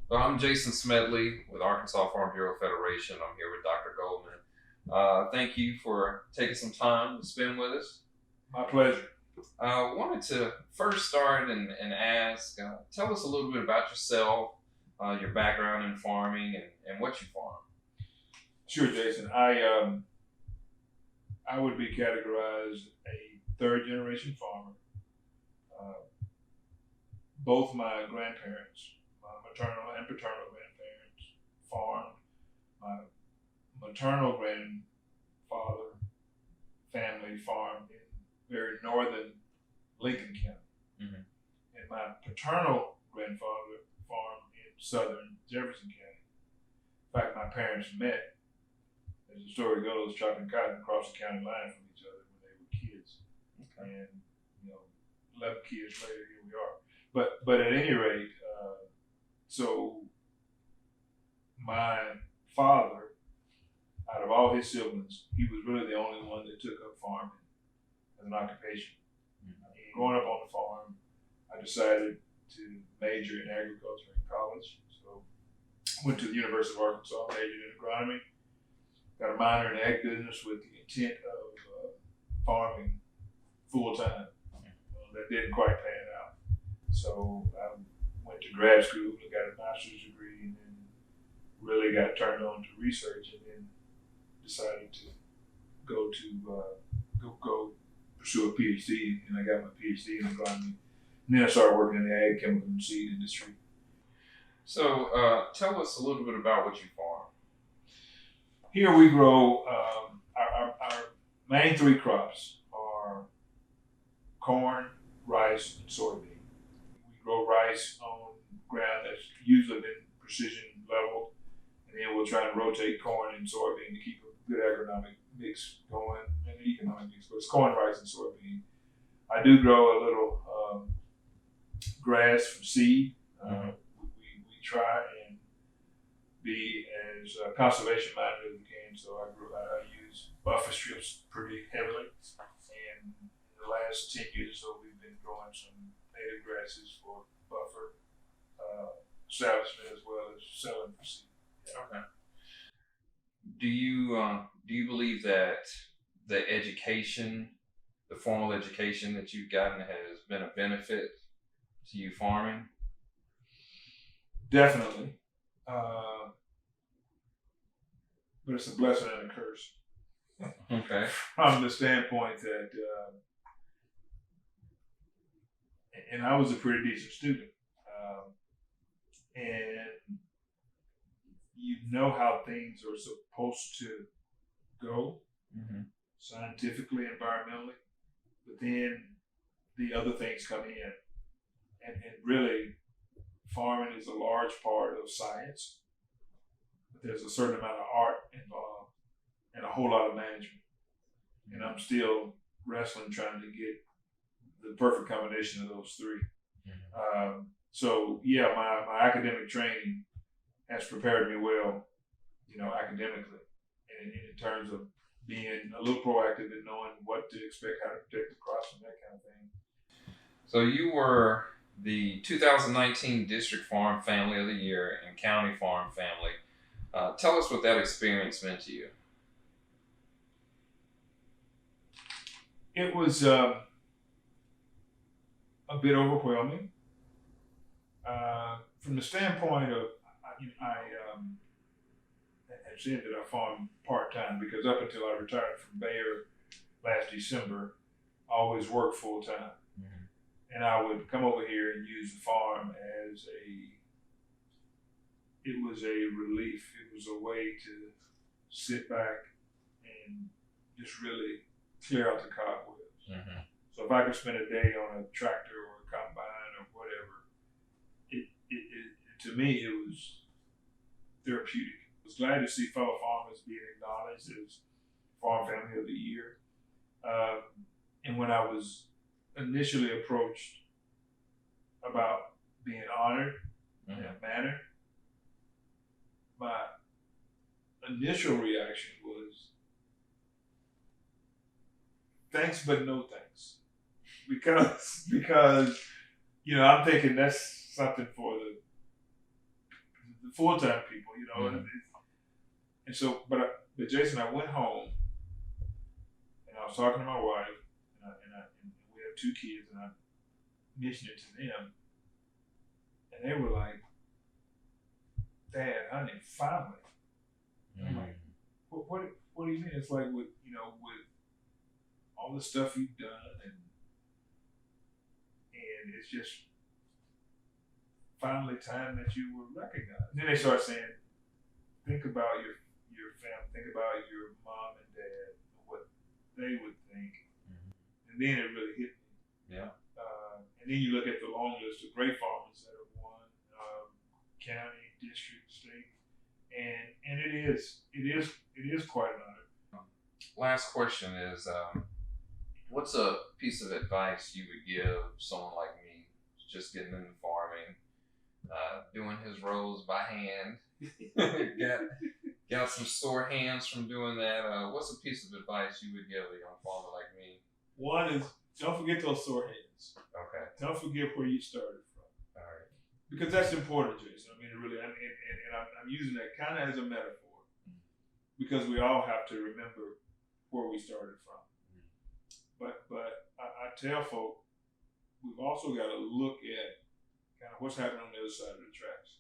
Well, I'm Jason Smedley with Arkansas Farm Bureau Federation. I'm here with Dr. Goldman. Thank you for taking some time to spend with us. My pleasure. I wanted to first start and ask, tell us a little bit about yourself, your background in farming, and what you farm. Sure, Jason. I would be categorized a third generation farmer. Uh, Both my grandparents, my maternal and paternal grandparents, farmed. My maternal grandfather family farmed in very northern Lincoln County, Mm-hmm. and my paternal grandfather farmed in southern Jefferson County. In fact, my parents met, as the story goes, chopping cotton across the county line from each other when they were kids. Okay. And 11 kids later, here we are. But at any rate, so my father, out of all his siblings, he was really the only one that took up farming as an occupation. And growing up on the farm, I decided to major in agriculture in college. So went to the University of Arkansas, majored in agronomy, got a minor in ag business with the intent of farming full time. That didn't quite pan out. So I went to grad school and got a master's degree, and then really got turned on to research, and then decided to go pursue a PhD, and I got my PhD in agronomy. And then I started working in the ag, chemical, and seed industry. So tell us a little bit about what you farm. Here we grow, our main three crops are corn, rice, and soybean. We grow rice on ground that's usually been precision leveled, and then we'll try and rotate corn and soybean to keep a good agronomic mix going and an economic mix. But it's corn, rice, and soybean. I do grow a little grass from seed. We try and be as conservation minded as we can. So I use buffer strips pretty heavily, and in the last 10 years or so, we've been growing some native grasses for buffer establishment as well as selling for seed. Okay. Do you believe that the education, the formal education that you've gotten, has been a benefit to you farming? Definitely. But it's a blessing and a curse. Okay. From the standpoint that, and I was a pretty decent student, and you know how things are supposed to go, scientifically, environmentally, but then the other things come in, and really, farming is a large part of science, but there's a certain amount of art involved and a whole lot of management. And I'm still wrestling trying to get the perfect combination of those three. So yeah, my academic training has prepared me well, academically, and in terms of being a little proactive and knowing what to expect, how to protect the crops and that kind of thing. So you were the 2019 District Farm Family of the Year and County Farm Family. Tell us what that experience meant to you. It was a bit overwhelming from the standpoint of I had said that I farmed part-time because up until I retired from Bayer last December, I always worked full-time. And I would come over here and use the farm as it was a relief. It was a way to sit back and just really clear out the cobwebs. So if I could spend a day on a tractor or a combine or whatever, it to me it was therapeutic. I was glad to see fellow farmers being acknowledged as Farm Family of the Year. And when I was initially approached about being honored in that manner, my initial reaction was thanks, but no thanks, because I'm thinking that's something for the full-time people, you know. And so, but Jason, I went home and I was talking to my wife, and we have 2 kids, and I mentioned it to them, and they were like, "Dad, honey, finally." I'm like, what do you mean? It's like with all the stuff you've done, and it's just finally time that you were recognized. And then they start saying, think about your family, think about your mom and dad, and what they would think. And then it really hit me. Yeah. And then you look at the long list of great farmers that have won, county, district, state, and it is quite an honor. Last question is, what's a piece of advice you would give someone like me, just getting into farming, doing his rows by hand, got some sore hands from doing that? What's a piece of advice you would give a young farmer like me? One is, don't forget those sore hands. Okay. Don't forget where you started from. All right. Because that's important, Jason. I mean, it really, and I'm using that kind of as a metaphor, because we all have to remember where we started from. But I tell folk, we've also got to look at kind of what's happening on the other side of the tracks.